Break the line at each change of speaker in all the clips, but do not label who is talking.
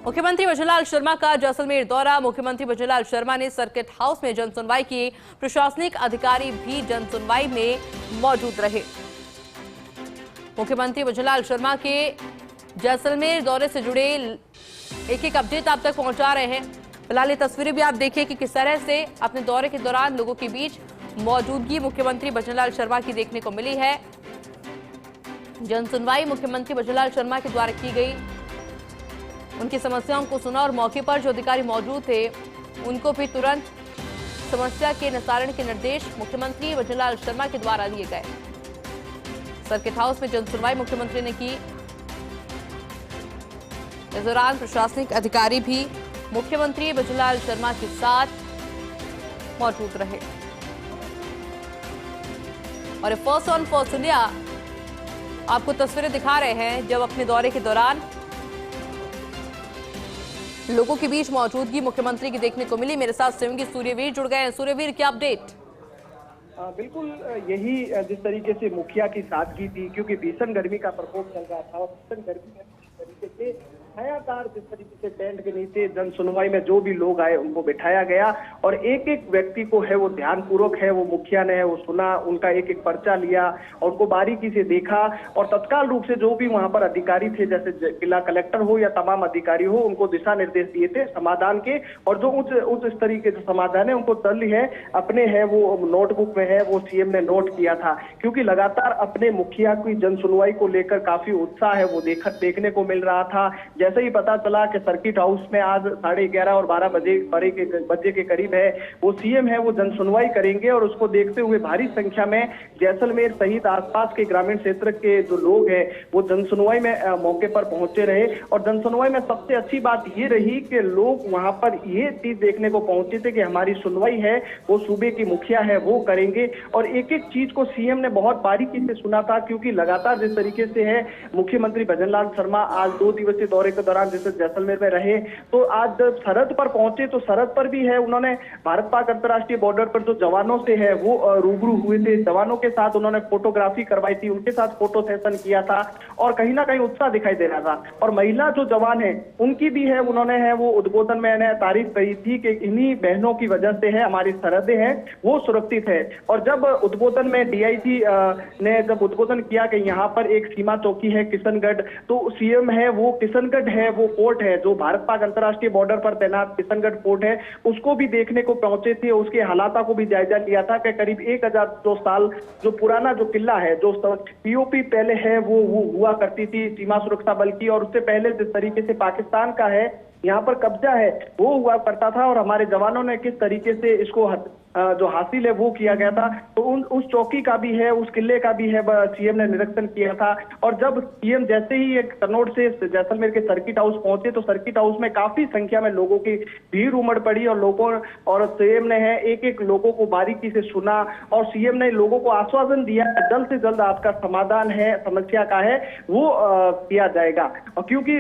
मुख्यमंत्री भजनलाल शर्मा का जैसलमेर दौरा। मुख्यमंत्री भजनलाल शर्मा ने सर्किट हाउस में जनसुनवाई की। प्रशासनिक अधिकारी भी जनसुनवाई में मौजूद रहे। मुख्यमंत्री भजनलाल शर्मा के जैसलमेर दौरे से जुड़े एक एक अपडेट आप तक पहुंचा रहे हैं। फिलहाल ये तस्वीरें भी आप देखिए कि किस तरह से अपने दौरे के दौरान लोगों के बीच मौजूदगी मुख्यमंत्री भजनलाल शर्मा की देखने को मिली है। जनसुनवाई मुख्यमंत्री भजनलाल शर्मा के द्वारा की गई। उनकी समस्याओं को सुना और मौके पर जो अधिकारी मौजूद थे उनको भी तुरंत समस्या के निस्तारण के निर्देश मुख्यमंत्री भजनलाल शर्मा के द्वारा दिए गए। सर्किट हाउस में जनसुनवाई मुख्यमंत्री ने की। इस दौरान प्रशासनिक अधिकारी भी मुख्यमंत्री भजनलाल शर्मा के साथ मौजूद रहे। और फर्स्ट ऑन फर्स्ट इंडिया आपको तस्वीरें दिखा रहे हैं जब अपने दौरे के दौरान लोगों के बीच मौजूदगी मुख्यमंत्री की देखने को मिली। मेरे साथ सहयोगी सूर्यवीर जुड़ गए हैं। सूर्यवीर, क्या अपडेट?
बिल्कुल यही जिस तरीके से मुखिया की सादगी थी, क्योंकि भीषण गर्मी का प्रकोप चल रहा था और भीषण गर्मी में जिस तरीके से छायादार जिस तरीके से टेंट के नीचे जन सुनवाई में जो भी लोग आए उनको बिठाया गया और एक एक व्यक्ति को है वो ध्यानपूर्वक है वो मुखिया ने है वो सुना, उनका एक एक पर्चा लिया और उनको बारीकी से देखा और तत्काल रूप से जो भी वहां पर अधिकारी थे, जैसे जिला कलेक्टर हो या तमाम अधिकारी हो, उनको दिशा निर्देश दिए थे समाधान के। और जो उच्च स्तरीय के जो समाधान है उनको तल्ली है अपने है वो नोटबुक में है वो सीएम ने नोट किया था, क्योंकि लगातार अपने मुखिया की जन सुनवाई को लेकर काफी उत्साह है वो देखने को मिल रहा था। जैसे ही पता चला कि सर्किट हाउस में आज 11:30 और 12 बजे के करीब है वो सीएम है वो जन सुनवाई करेंगे और उसको देखते हुए भारी संख्या में जैसलमेर सहित आसपास के ग्रामीण क्षेत्र के जो लोग हैं वो जन सुनवाई में मौके पर पहुंचे रहे। और जन सुनवाई में सबसे अच्छी बात ये रही कि लोग वहां पर ये चीज देखने को पहुंचे थे कि हमारी सुनवाई है वो सूबे की मुखिया है वो करेंगे और एक एक चीज को सीएम ने बहुत बारीकी से सुना था, क्योंकि लगातार जिस तरीके से है मुख्यमंत्री भजनलाल शर्मा आज 2 दिवसीय दौरे के दौरान जैसे जैसलमेर में रहे, तो आज जब सरहद पर पहुंचे तो सरहद पर भी है उन्होंने भारत पाक अंतर्राष्ट्रीय बॉर्डर पर जो जवानों से है वो रूबरू हुए थे, जवानों के साथ उन्होंने फोटोग्राफी करवाई थी, उनके साथ फोटो सेशन किया था और कहीं ना कहीं उत्साह दिखाई दे रहा था। और महिला जो जवान है उनकी भी है उन्होंने है वो उद्बोधन में तारीफ कही थी कि इन्हीं बहनों की वजह से है हमारी सरहदें हैं वो सुरक्षित है। और जब उद्बोधन में डीआईजी ने जब उद्बोधन किया कि यहाँ पर एक सीमा चौकी है किशनगढ़, तो सीएम है वो किशनगढ़ है वो फोर्ट है जो भारत पाक अंतर्राष्ट्रीय बॉर्डर पर तैनात किशनगढ़ फोर्ट है उसको भी देखने को पहुंचे थे, उसके हालात को भी जायजा लिया था कि करीब 1002 साल जो पुराना जो किला है जो पीओपी पहले है वो हुआ करती थी सीमा सुरक्षा बल की, और उससे पहले जिस तरीके से पाकिस्तान का है यहाँ पर कब्जा है वो हुआ करता था और हमारे जवानों ने किस तरीके से इसको जो हासिल है वो किया गया था। तो उस चौकी का भी है उस किले का भी है सीएम ने निरीक्षण किया था। और जब सीएम जैसे ही एक कन्नौज से जैसलमेर के सर्किट हाउस पहुंचे तो सर्किट हाउस में काफी संख्या में लोगों की भीड़ उमड़ पड़ी और सीएम ने है एक एक लोगों को बारीकी से सुना और सीएम ने लोगों को आश्वासन दिया जल्द से जल्द आपका समाधान है समस्या का है वो किया जाएगा। और क्योंकि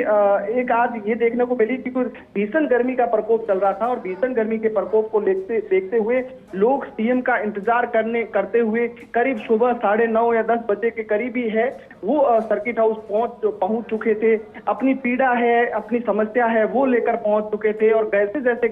एक आज ये देखने को मिली कि भीषण गर्मी का प्रकोप चल रहा था और भीषण गर्मी के प्रकोप को देखते हुए लोग सीएम का इंतजार करते हुए करीब सुबह 9:30 या 10 बजे के करीब ही है वो सर्किट हाउस पहुंच चुके थे। अपनी पीड़ा है अपनी समस्या है वो लेकर पहुंच चुके थे और जैसे जैसे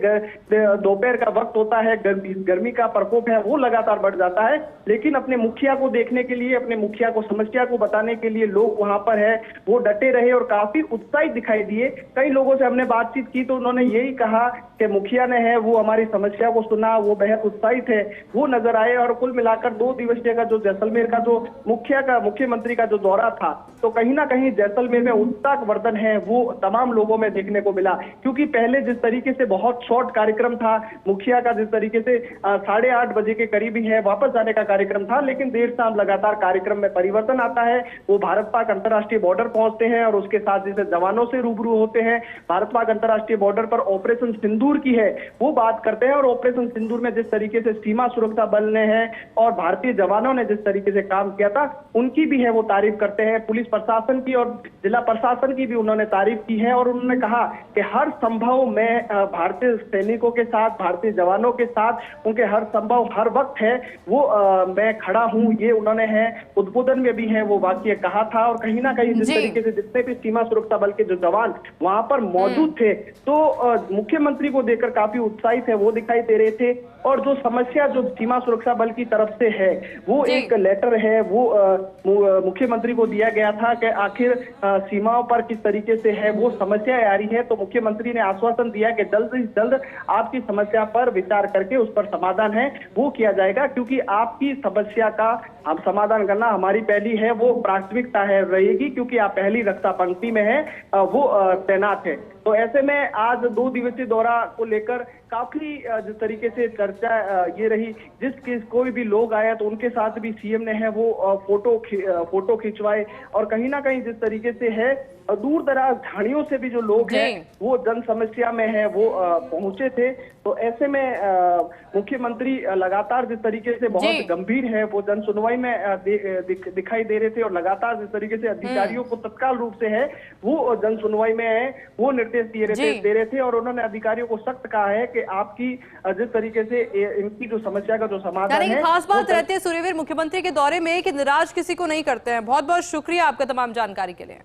दोपहर का वक्त होता है गर्मी का प्रकोप है वो लगातार बढ़ जाता है, लेकिन अपने मुखिया को देखने के लिए अपने मुखिया को समस्या को बताने के लिए लोग वहां पर है वो डटे रहे और काफी उत्साहित दिखाई दिए। कई लोगों से हमने बातचीत की तो उन्होंने यही कहा कि मुखिया ने है वो हमारी समस्या को सुना, वो बेहद उत्साहित है वो नजर आए। और कुल मिलाकर 2 दिवसीय का जो जैसलमेर का जो मुख्यमंत्री का जो दौरा था तो कहीं ना कहीं जैसलमेर में उत्साह वर्धन है वो तमाम लोगों में देखने को मिला, क्योंकि पहले जिस तरीके से बहुत शॉर्ट कार्यक्रम था मुखिया का, जिस तरीके से 8:30 बजे के करीब ही है वापस जाने का कार्यक्रम था, लेकिन देर शाम लगातार कार्यक्रम में परिवर्तन आता है। वो भारत पाक अंतर्राष्ट्रीय बॉर्डर पहुंचते हैं और उसके साथ जैसे जवानों से रूबरू होते हैं, भारत पाक अंतर्राष्ट्रीय बॉर्डर पर ऑपरेशन सिंदूर की है वो बात करते हैं और ऑपरेशन सिंदूर में जिस तरीके तरीके से सीमा सुरक्षा बल ने है और भारतीय जवानों ने जिस तरीके से काम किया था उनकी भी है वो तारीफ करते हैं। पुलिस प्रशासन की और जिला प्रशासन की भी उन्होंने तारीफ की है और उन्होंने कहा कि हर संभव मैं भारतीय सैनिकों के साथ, भारतीय जवानों के साथ, उनके हर संभव हर वक्त है वो मैं खड़ा हूं, ये उन्होंने है उद्बोधन में भी है वो वाक्य कहा था। और कहीं ना कहीं जिस तरीके से जितने भी सीमा सुरक्षा बल के जो जवान वहां पर मौजूद थे तो मुख्यमंत्री को देखकर काफी उत्साहित है वो दिखाई दे रहे थे। और जो समस्या जो सीमा सुरक्षा बल की तरफ से है वो एक लेटर है वो मुख्यमंत्री को दिया गया था कि आखिर सीमाओं पर किस तरीके से है वो समस्याएं आ रही है। तो मुख्यमंत्री ने आश्वासन दिया कि जल्द से जल्द आपकी समस्या पर विचार करके उस पर समाधान है वो किया जाएगा, क्योंकि आपकी समस्या का हम समाधान करना हमारी पहली है वो प्राथमिकता है रहेगी, क्योंकि आप पहली रक्षा पंक्ति में है वो तैनात है। तो ऐसे में आज 2 दिवसीय दौरा को लेकर काफी जिस तरीके से चर्चा ये रही, कोई भी लोग आया तो उनके साथ भी सीएम ने है वो फोटो खिंचवाए। और कहीं ना कहीं जिस तरीके से है दूर दराज झाड़ियों से भी जो लोग हैं वो जन समस्या में है वो पहुंचे थे। तो ऐसे में मुख्यमंत्री लगातार जिस तरीके से बहुत गंभीर है वो जन सुनवाई में दिखाई दे रहे थे और लगातार जिस तरीके से अधिकारियों को तत्काल रूप से है वो जन सुनवाई में है वो निर्देश दे रहे थे। और उन्होंने अधिकारियों को सख्त कहा है कि आपकी जिस तरीके से इनकी जो समस्या का जो समाधान है।
खास बात रहती है सूर्यवीर मुख्यमंत्री के दौरे में कि निराश किसी को नहीं करते हैं। बहुत बहुत शुक्रिया आपका तमाम जानकारी के लिए।